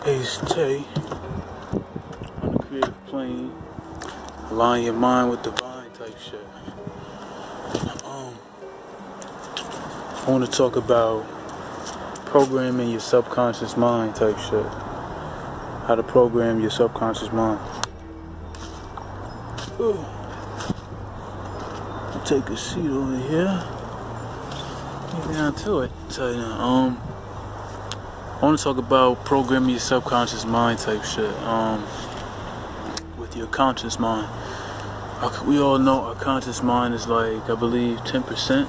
Ace Tay on the creative plane, align your mind with divine type shit. I want to talk about programming your subconscious mind type shit. How to program your subconscious mind. I'll take a seat over here. Get down to it. So, I want to talk about programming your subconscious mind type shit. With your conscious mind. We all know our conscious mind is like, I believe, 10%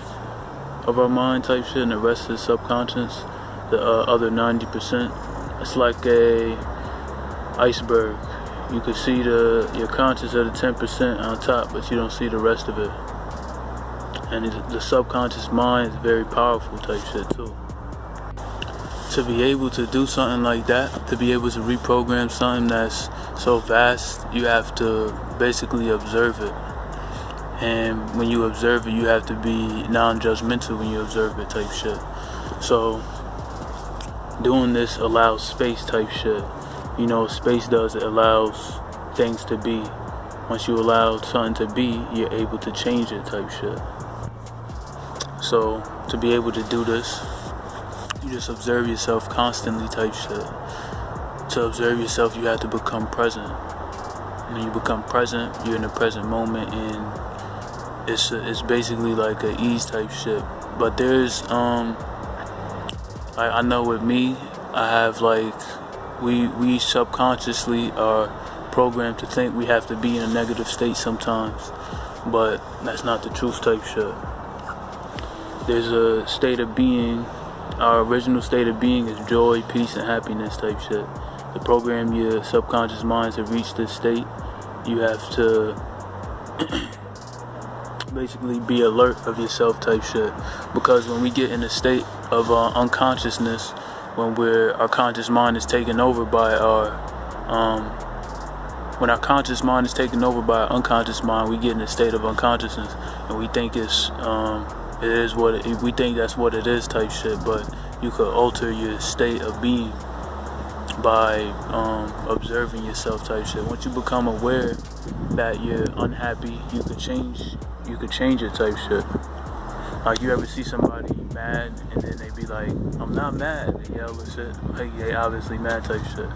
of our mind type shit, and the rest is subconscious. The other 90%. It's like a iceberg. You can see your conscious of the 10% on top, but you don't see the rest of it. And the subconscious mind is very powerful type shit too. To be able to do something like that, to be able to reprogram something that's so vast, you have to basically observe it. And when you observe it, you have to be non-judgmental when you observe it type shit. So doing this allows space type shit. You know, space does, it allows things to be. Once you allow something to be, you're able to change it type shit. So to be able to do this, you just observe yourself constantly type shit. To observe yourself, you have to become present. When you become present, you're in the present moment, and it's basically like a ease type shit. But there's I know with me, I have like we subconsciously are programmed to think we have to be in a negative state sometimes, but that's not the truth type shit. There's a state of being. Our original state of being is joy, peace, and happiness type shit. To program your subconscious mind to reach this state, you have to basically be alert of yourself type shit. Because when we get in a state of unconsciousness, when our conscious mind is taken over by when our conscious mind is taken over by our unconscious mind, we get in a state of unconsciousness, and we think we think that's what it is type shit. But you could alter your state of being by observing yourself type shit. Once you become aware that you're unhappy, you could change it type shit. Like, you ever see somebody mad and then they be like, I'm not mad, they yell and shit, like they obviously mad type shit,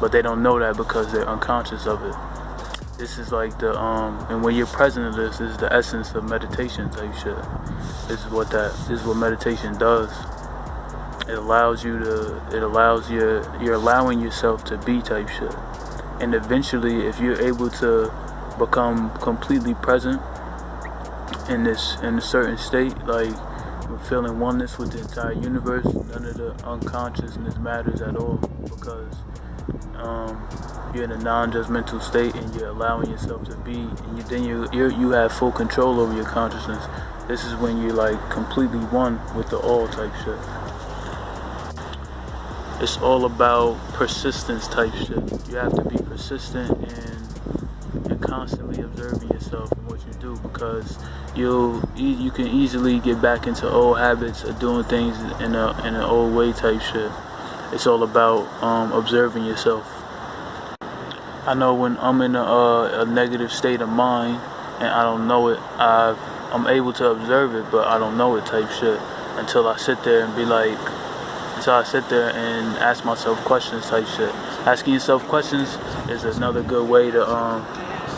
but they don't know that because they're unconscious of it. This is like and when you're present of this is the essence of meditation type shit. This is what meditation does. You're allowing yourself to be type shit. And eventually, if you're able to become completely present in a certain state, like feeling oneness with the entire universe, none of the unconsciousness matters at all, because you're in a non-judgmental state and you're allowing yourself to be, and you have full control over your consciousness. This is when you're like completely one with the all type shit. It's all about persistence type shit. You have to be persistent and constantly observing yourself and what you do, because you can easily get back into old habits of doing things in an old way type shit. It's all about observing yourself. I know when I'm in a negative state of mind and I don't know it, I'm able to observe it, but I don't know it type shit until I sit there and ask myself questions type shit. Asking yourself questions is another good way to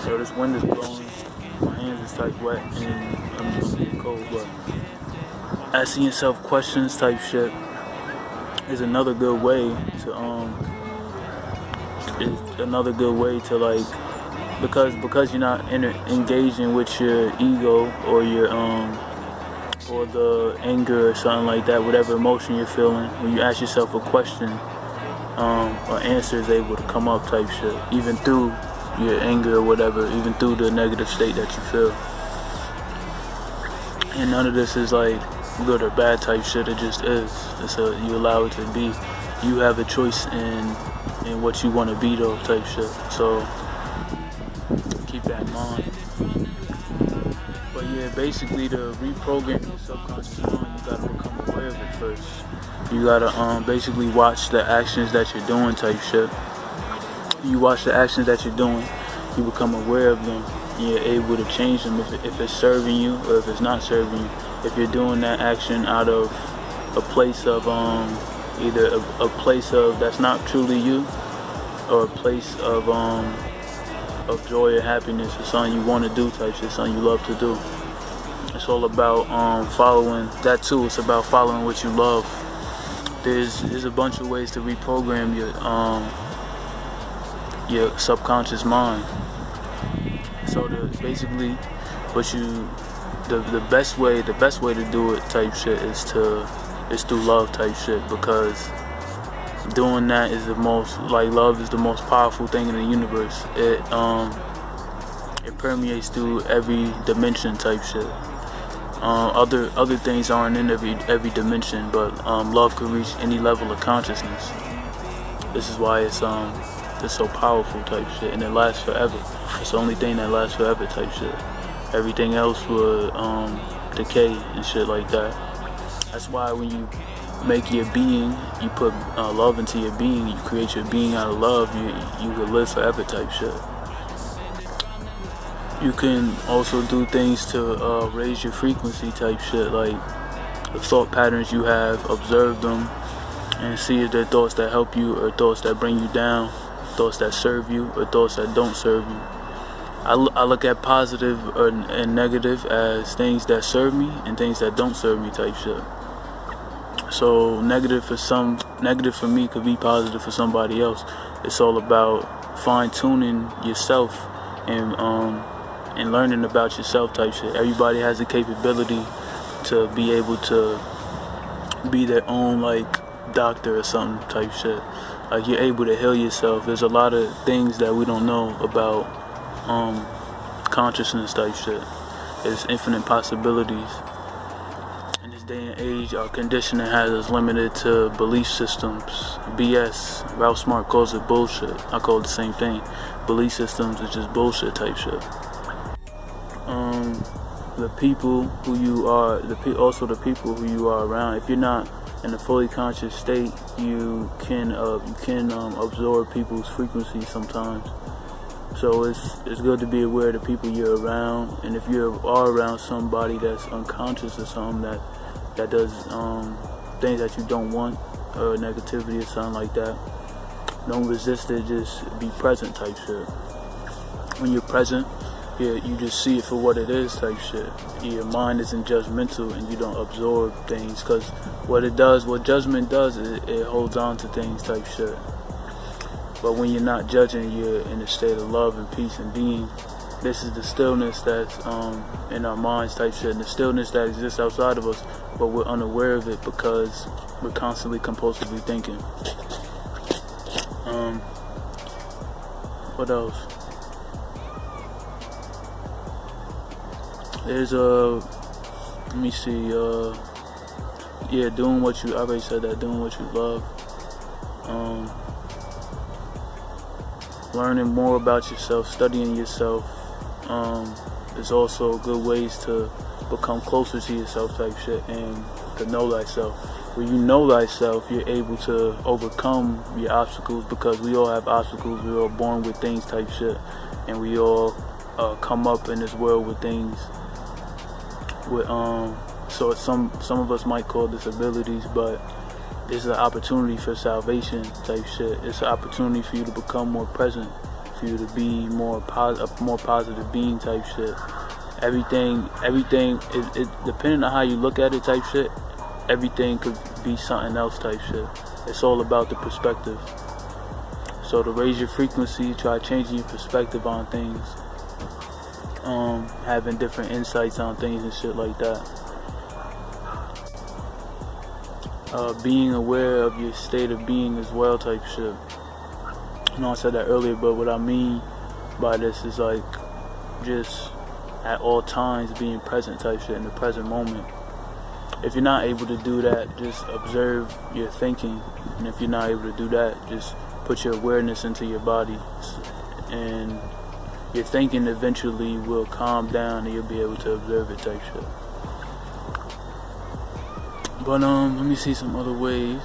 so this wind is blowing, my hands is type wet, and I'm getting cold, but asking yourself questions type shit is another good way to like, because you're not engaging with your ego or your or the anger or something like that, whatever emotion you're feeling. When you ask yourself a question, an answer is able to come up type shit, even through your anger or whatever, even through the negative state that you feel. And none of this is like good or bad type shit, it just is. You allow it to be. You have a choice in what you want to be though type shit. So keep that in mind. But yeah, basically to reprogram your subconscious mind, you gotta become aware of it first. You gotta basically watch the actions that you're doing type shit. You watch the actions that you're doing, you become aware of them, and you're able to change them if it's serving you or if it's not serving you. If you're doing that action out of a place of either a place of that's not truly you, or a place of joy or happiness, or something you want to do type shit, something you love to do. It's all about following that too. It's about following what you love. There's a bunch of ways to reprogram your subconscious mind. So basically, the best way to do it type shit is through love type shit, because doing that is love is the most powerful thing in the universe. It permeates through every dimension type shit. Other things aren't in every dimension, but love could reach any level of consciousness. This is why it's so powerful type shit, and it lasts forever. It's the only thing that lasts forever type shit. Everything else would decay and shit like that. That's why when you make your being, you put love into your being, you create your being out of love, you could live forever type shit. You can also do things to raise your frequency type shit, like the thought patterns you have, observe them, and see if they're thoughts that help you or thoughts that bring you down, thoughts that serve you or thoughts that don't serve you. I look at positive and negative as things that serve me and things that don't serve me type shit. So negative for me could be positive for somebody else. It's all about fine-tuning yourself and learning about yourself type shit. Everybody has the capability to be able to be their own doctor or something type shit. Like, you're able to heal yourself. There's a lot of things that we don't know about consciousness type shit. There's infinite possibilities. In this day and age, our conditioning has us limited to belief systems. BS. Ralph Smart calls it bullshit. I call it the same thing. Belief systems is just bullshit type shit. The people who you are, also the people who you are around. If you're not in a fully conscious state, you can absorb people's frequencies sometimes. So it's good to be aware of the people you're around, and if you are around somebody that's unconscious or something that does things that you don't want, or negativity or something like that, don't resist it. Just be present type shit. When you're present, you just see it for what it is type shit. Your mind isn't judgmental, and you don't absorb things, because what judgment does is it holds on to things type shit. But when you're not judging, you're in a state of love and peace and being. This is the stillness that's in our minds type shit, and the stillness that exists outside of us, but we're unaware of it because we're constantly compulsively thinking. What else? There's let me see, doing what you, I already said that, doing what you love. Learning more about yourself, studying yourself, is also good ways to become closer to yourself type shit, and to know thyself. When you know thyself, you're able to overcome your obstacles, because we all have obstacles. We're all born with things type shit, and we all come up in this world with things. So some of us might call disabilities, but it's an opportunity for salvation type shit. It's an opportunity for you to become more present, for you to be a more positive being type shit. Everything it depending on how you look at it type shit, everything could be something else type shit. It's all about the perspective. So to raise your frequency, try changing your perspective on things, having different insights on things and shit like that. Being aware of your state of being as well type shit. I know I said that earlier, but what I mean by this is just at all times being present type shit, in the present moment. If you're not able to do that, just observe your thinking, and if you're not able to do that, just put your awareness into your body, and your thinking eventually will calm down, and you'll be able to observe it type shit. But let me see some other ways.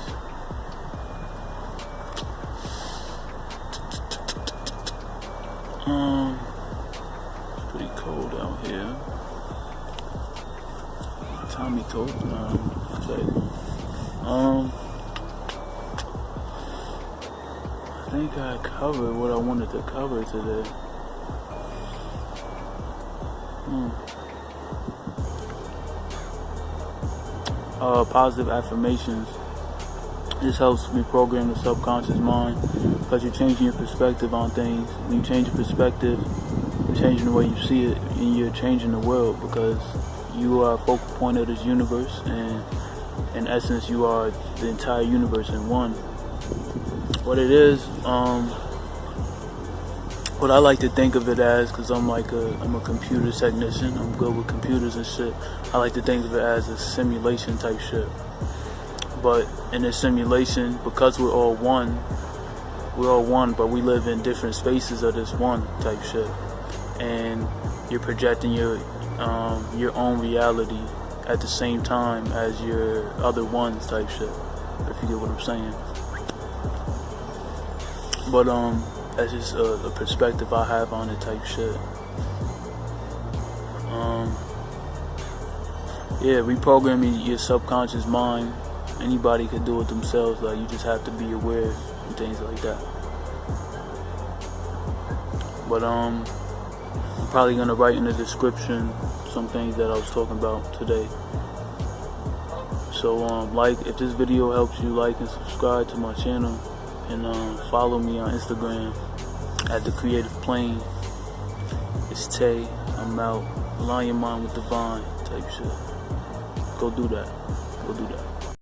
It's pretty cold out here. Tommy cold. I think I covered what I wanted to cover today. Positive affirmations. This helps reprogram the subconscious mind because you're changing your perspective on things. When you change your perspective, you're changing the way you see it, and you're changing the world because you are a focal point of this universe, and in essence, you are the entire universe in one. What it is, what I like to think of it as, because I'm a computer technician, I'm good with computers and shit, I like to think of it as a simulation type shit. But in this simulation, because we're all one, but we live in different spaces of this one type shit. And you're projecting your own reality at the same time as your other ones type shit, if you get what I'm saying. But that's just a perspective I have on it type shit. Yeah, reprogramming your subconscious mind, anybody could do it themselves. Like, you just have to be aware and things like that. But I'm probably gonna write in the description some things that I was talking about today. So if this video helps you, like and subscribe to my channel, and follow me on Instagram at The Creative Plane. It's Tay. I'm out. Align your mind with divine type shit. Go do that.